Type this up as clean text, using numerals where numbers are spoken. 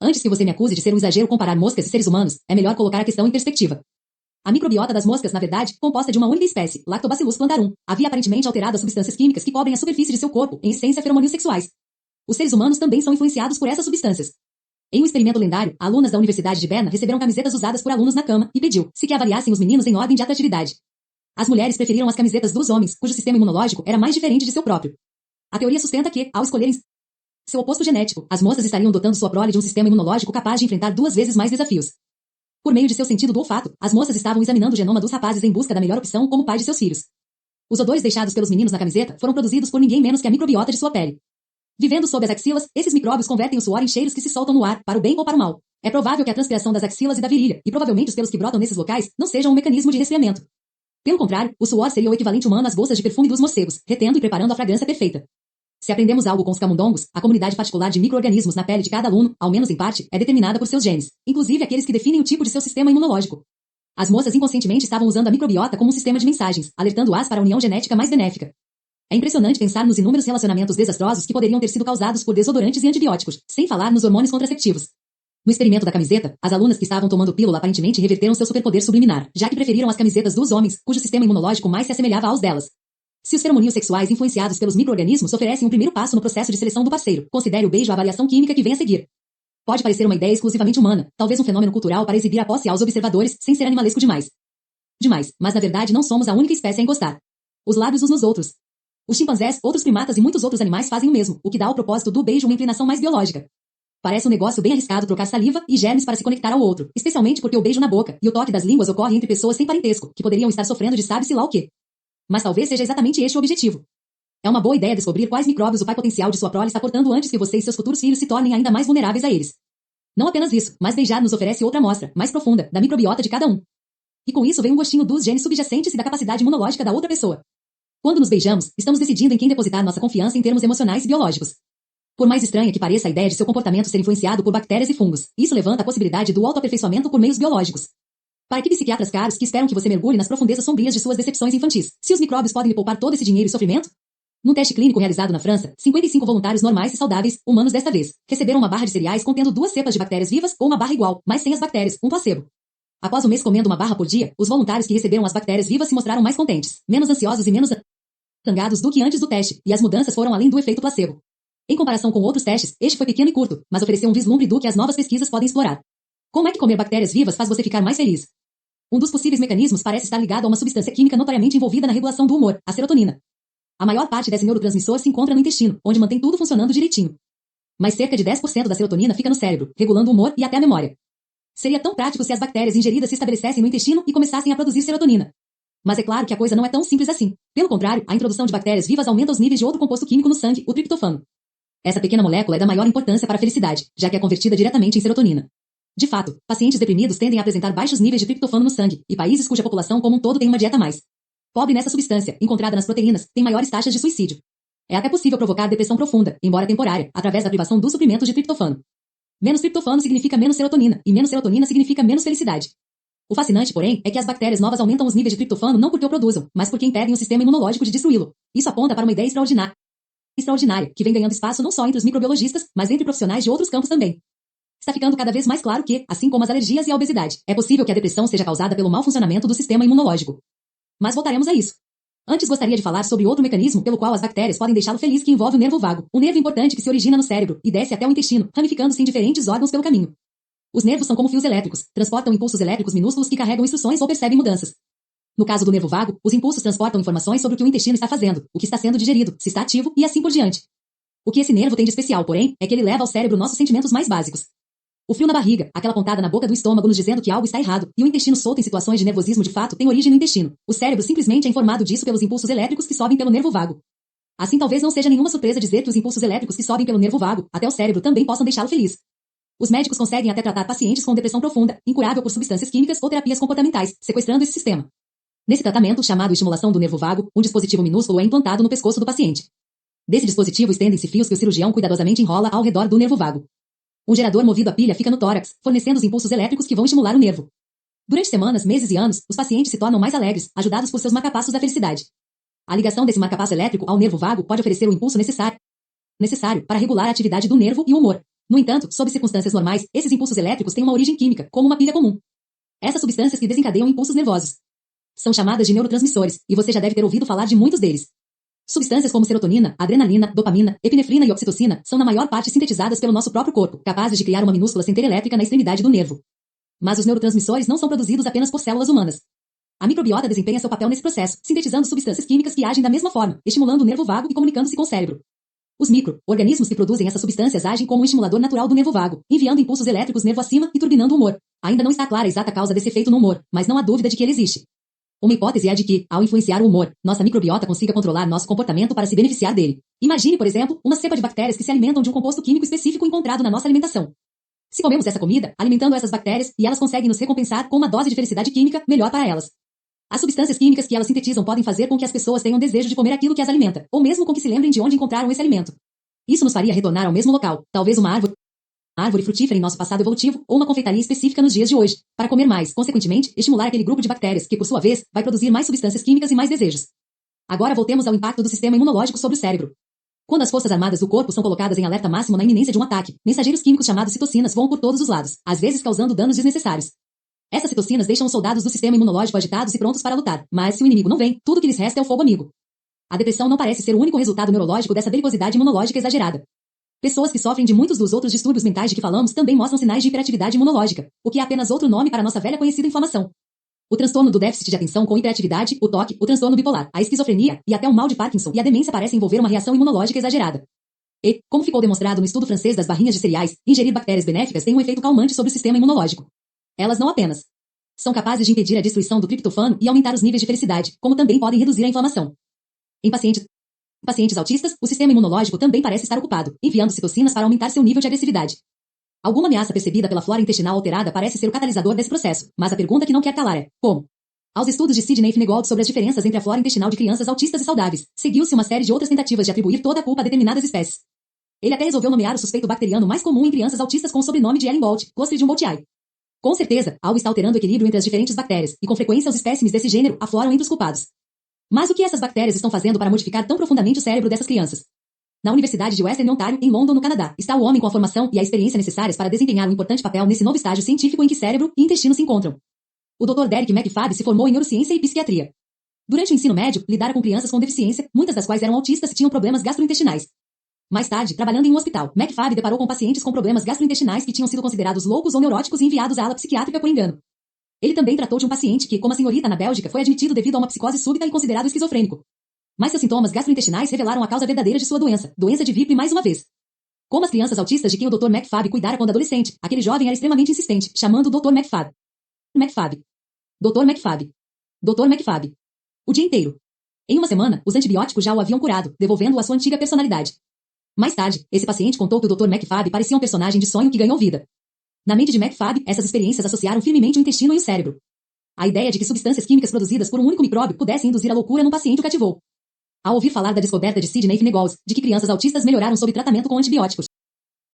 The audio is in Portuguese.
Antes que você me acuse de ser um exagero comparar moscas e seres humanos, é melhor colocar a questão em perspectiva. A microbiota das moscas, na verdade, composta de uma única espécie, Lactobacillus plantarum, havia aparentemente alterado as substâncias químicas que cobrem a superfície de seu corpo, em essência feromônios sexuais. Os seres humanos também são influenciados por essas substâncias. Em um experimento lendário, alunas da Universidade de Berna receberam camisetas usadas por alunos na cama e pediu-se que avaliassem os meninos em ordem de atratividade. As mulheres preferiram as camisetas dos homens, cujo sistema imunológico era mais diferente de seu próprio. A teoria sustenta que, ao escolherem seu oposto genético, as moças estariam dotando sua prole de um sistema imunológico capaz de enfrentar 2 vezes mais desafios. Por meio de seu sentido do olfato, as moças estavam examinando o genoma dos rapazes em busca da melhor opção como pai de seus filhos. Os odores deixados pelos meninos na camiseta foram produzidos por ninguém menos que a microbiota de sua pele. Vivendo sob as axilas, esses micróbios convertem o suor em cheiros que se soltam no ar, para o bem ou para o mal. É provável que a transpiração das axilas e da virilha, e provavelmente os pelos que brotam nesses locais, não sejam um mecanismo de resfriamento. Pelo contrário, o suor seria o equivalente humano às bolsas de perfume dos morcegos, retendo e preparando a fragrância perfeita. Se aprendemos algo com os camundongos, a comunidade particular de micro-organismos na pele de cada aluno, ao menos em parte, é determinada por seus genes, inclusive aqueles que definem o tipo de seu sistema imunológico. As moças inconscientemente estavam usando a microbiota como um sistema de mensagens, alertando-as para a união genética mais benéfica. É impressionante pensar nos inúmeros relacionamentos desastrosos que poderiam ter sido causados por desodorantes e antibióticos, sem falar nos hormônios contraceptivos. No experimento da camiseta, as alunas que estavam tomando pílula aparentemente reverteram seu superpoder subliminar, já que preferiram as camisetas dos homens, cujo sistema imunológico mais se assemelhava aos delas. Se os feromônios sexuais influenciados pelos micro-organismos oferecem um primeiro passo no processo de seleção do parceiro, considere o beijo a avaliação química que vem a seguir. Pode parecer uma ideia exclusivamente humana, talvez um fenômeno cultural para exibir a posse aos observadores, sem ser animalesco demais. Mas na verdade não somos a única espécie a encostar os lábios uns nos outros. Os chimpanzés, outros primatas e muitos outros animais fazem o mesmo, o que dá ao propósito do beijo uma inclinação mais biológica. Parece um negócio bem arriscado trocar saliva e germes para se conectar ao outro, especialmente porque o beijo na boca e o toque das línguas ocorre entre pessoas sem parentesco, que poderiam estar sofrendo de sabe-se lá o quê. Mas talvez seja exatamente este o objetivo. É uma boa ideia descobrir quais micróbios o pai potencial de sua prole está portando antes que você e seus futuros filhos se tornem ainda mais vulneráveis a eles. Não apenas isso, mas beijar nos oferece outra amostra, mais profunda, da microbiota de cada um. E com isso vem um gostinho dos genes subjacentes e da capacidade imunológica da outra pessoa. Quando nos beijamos, estamos decidindo em quem depositar nossa confiança em termos emocionais e biológicos. Por mais estranha que pareça a ideia de seu comportamento ser influenciado por bactérias e fungos, isso levanta a possibilidade do autoaperfeiçoamento por meios biológicos. Para que psiquiatras caros que esperam que você mergulhe nas profundezas sombrias de suas decepções infantis, se os micróbios podem lhe poupar todo esse dinheiro e sofrimento? Num teste clínico realizado na França, 55 voluntários normais e saudáveis, humanos desta vez, receberam uma barra de cereais contendo 2 cepas de bactérias vivas ou uma barra igual, mas sem as bactérias, um placebo. Após um mês comendo uma barra por dia, os voluntários que receberam as bactérias vivas se mostraram mais contentes, menos ansiosos e menos zangados do que antes do teste, e as mudanças foram além do efeito placebo. Em comparação com outros testes, este foi pequeno e curto, mas ofereceu um vislumbre do que as novas pesquisas podem explorar. Como é que comer bactérias vivas faz você ficar mais feliz? Um dos possíveis mecanismos parece estar ligado a uma substância química notoriamente envolvida na regulação do humor, a serotonina. A maior parte desse neurotransmissor se encontra no intestino, onde mantém tudo funcionando direitinho. Mas cerca de 10% da serotonina fica no cérebro, regulando o humor e até a memória. Seria tão prático se as bactérias ingeridas se estabelecessem no intestino e começassem a produzir serotonina. Mas é claro que a coisa não é tão simples assim. Pelo contrário, a introdução de bactérias vivas aumenta os níveis de outro composto químico no sangue, o triptofano. Essa pequena molécula é da maior importância para a felicidade, já que é convertida diretamente em serotonina. De fato, pacientes deprimidos tendem a apresentar baixos níveis de triptofano no sangue, e países cuja população como um todo tem uma dieta mais pobre nessa substância, encontrada nas proteínas, têm maiores taxas de suicídio. É até possível provocar depressão profunda, embora temporária, através da privação dos suprimentos de triptofano. Menos triptofano significa menos serotonina, e menos serotonina significa menos felicidade. O fascinante, porém, é que as bactérias novas aumentam os níveis de triptofano não porque o produzam, mas porque impedem o sistema imunológico de destruí-lo. Isso aponta para uma ideia extraordinária, que vem ganhando espaço não só entre os microbiologistas, mas entre profissionais de outros campos também. Está ficando cada vez mais claro que, assim como as alergias e a obesidade, é possível que a depressão seja causada pelo mau funcionamento do sistema imunológico. Mas voltaremos a isso. Antes gostaria de falar sobre outro mecanismo pelo qual as bactérias podem deixá-lo feliz, que envolve o nervo vago, um nervo importante que se origina no cérebro e desce até o intestino, ramificando-se em diferentes órgãos pelo caminho. Os nervos são como fios elétricos, transportam impulsos elétricos minúsculos que carregam instruções ou percebem mudanças. No caso do nervo vago, os impulsos transportam informações sobre o que o intestino está fazendo, o que está sendo digerido, se está ativo e assim por diante. O que esse nervo tem de especial, porém, é que ele leva ao cérebro nossos sentimentos mais básicos. O frio na barriga, aquela pontada na boca do estômago nos dizendo que algo está errado, e o intestino solto em situações de nervosismo de fato tem origem no intestino. O cérebro simplesmente é informado disso pelos impulsos elétricos que sobem pelo nervo vago. Assim talvez não seja nenhuma surpresa dizer que os impulsos elétricos que sobem pelo nervo vago, até o cérebro, também possam deixá-lo feliz. Os médicos conseguem até tratar pacientes com depressão profunda, incurável por substâncias químicas ou terapias comportamentais, sequestrando esse sistema. Nesse tratamento, chamado estimulação do nervo vago, um dispositivo minúsculo é implantado no pescoço do paciente. Desse dispositivo estendem-se fios que o cirurgião cuidadosamente enrola ao redor do nervo vago. Um gerador movido a pilha fica no tórax, fornecendo os impulsos elétricos que vão estimular o nervo. Durante semanas, meses e anos, os pacientes se tornam mais alegres, ajudados por seus marcapassos da felicidade. A ligação desse marcapasso elétrico ao nervo vago pode oferecer o impulso necessário para regular a atividade do nervo e o humor. No entanto, sob circunstâncias normais, esses impulsos elétricos têm uma origem química, como uma pilha comum. Essas substâncias que desencadeiam impulsos nervosos são chamadas de neurotransmissores, e você já deve ter ouvido falar de muitos deles. Substâncias como serotonina, adrenalina, dopamina, epinefrina e oxitocina são na maior parte sintetizadas pelo nosso próprio corpo, capazes de criar uma minúscula centelha elétrica na extremidade do nervo. Mas os neurotransmissores não são produzidos apenas por células humanas. A microbiota desempenha seu papel nesse processo, sintetizando substâncias químicas que agem da mesma forma, estimulando o nervo vago e comunicando-se com o cérebro. Os micro-organismos que produzem essas substâncias agem como um estimulador natural do nervo vago, enviando impulsos elétricos nervo acima e turbinando o humor. Ainda não está clara a exata causa desse efeito no humor, mas não há dúvida de que ele existe. Uma hipótese é a de que, ao influenciar o humor, nossa microbiota consiga controlar nosso comportamento para se beneficiar dele. Imagine, por exemplo, uma cepa de bactérias que se alimentam de um composto químico específico encontrado na nossa alimentação. Se comemos essa comida, alimentando essas bactérias, e elas conseguem nos recompensar com uma dose de felicidade química, melhor para elas. As substâncias químicas que elas sintetizam podem fazer com que as pessoas tenham desejo de comer aquilo que as alimenta, ou mesmo com que se lembrem de onde encontraram esse alimento. Isso nos faria retornar ao mesmo local, talvez uma árvore frutífera em nosso passado evolutivo, ou uma confeitaria específica nos dias de hoje, para comer mais, consequentemente, estimular aquele grupo de bactérias, que por sua vez, vai produzir mais substâncias químicas e mais desejos. Agora voltemos ao impacto do sistema imunológico sobre o cérebro. Quando as forças armadas do corpo são colocadas em alerta máximo na iminência de um ataque, mensageiros químicos chamados citocinas voam por todos os lados, às vezes causando danos desnecessários. Essas citocinas deixam os soldados do sistema imunológico agitados e prontos para lutar, mas se o inimigo não vem, tudo que lhes resta é o fogo amigo. A depressão não parece ser o único resultado neurológico dessa belicosidade imunológica exagerada. Pessoas que sofrem de muitos dos outros distúrbios mentais de que falamos também mostram sinais de hiperatividade imunológica, o que é apenas outro nome para a nossa velha conhecida inflamação. O transtorno do déficit de atenção com hiperatividade, o TOC, o transtorno bipolar, a esquizofrenia e até o mal de Parkinson e a demência parecem envolver uma reação imunológica exagerada. E, como ficou demonstrado no estudo francês das barrinhas de cereais, ingerir bactérias benéficas tem um efeito calmante sobre o sistema imunológico. Elas não apenas são capazes de impedir a destruição do triptofano e aumentar os níveis de felicidade, como também podem reduzir a inflamação. Em pacientes autistas, o sistema imunológico também parece estar ocupado, enviando citocinas para aumentar seu nível de agressividade. Alguma ameaça percebida pela flora intestinal alterada parece ser o catalisador desse processo, mas a pergunta que não quer calar é: como? Aos estudos de Sidney Finegold sobre as diferenças entre a flora intestinal de crianças autistas e saudáveis, seguiu-se uma série de outras tentativas de atribuir toda a culpa a determinadas espécies. Ele até resolveu nomear o suspeito bacteriano mais comum em crianças autistas com o sobrenome de Ellen Bolt, Clostridium boltii. Com certeza, algo está alterando o equilíbrio entre as diferentes bactérias, e com frequência os espécimes desse gênero afloram entre os culpados. Mas o que essas bactérias estão fazendo para modificar tão profundamente o cérebro dessas crianças? Na Universidade de Western Ontario, em London, no Canadá, está o homem com a formação e a experiência necessárias para desempenhar um importante papel nesse novo estágio científico em que cérebro e intestino se encontram. O Dr. Derek McFadden se formou em neurociência e psiquiatria. Durante o ensino médio, lidara com crianças com deficiência, muitas das quais eram autistas e tinham problemas gastrointestinais. Mais tarde, trabalhando em um hospital, McFadden deparou com pacientes com problemas gastrointestinais que tinham sido considerados loucos ou neuróticos e enviados à ala psiquiátrica por engano. Ele também tratou de um paciente que, como a senhorita na Bélgica, foi admitido devido a uma psicose súbita e considerado esquizofrênico. Mas seus sintomas gastrointestinais revelaram a causa verdadeira de sua doença de Vipre mais uma vez. Como as crianças autistas de quem o Dr. McFadden cuidara quando adolescente, aquele jovem era extremamente insistente, chamando o Dr. McFadden. McFadden. Dr. McFadden. Dr. McFadden. O dia inteiro. Em uma semana, os antibióticos já o haviam curado, devolvendo-o à sua antiga personalidade. Mais tarde, esse paciente contou que o Dr. McFadden parecia um personagem de sonho que ganhou vida. Na mente de McFadden, essas experiências associaram firmemente o intestino e o cérebro. A ideia de que substâncias químicas produzidas por um único micróbio pudessem induzir a loucura no paciente o cativou. Ao ouvir falar da descoberta de Sidney Finegold, de que crianças autistas melhoraram sob tratamento com antibióticos,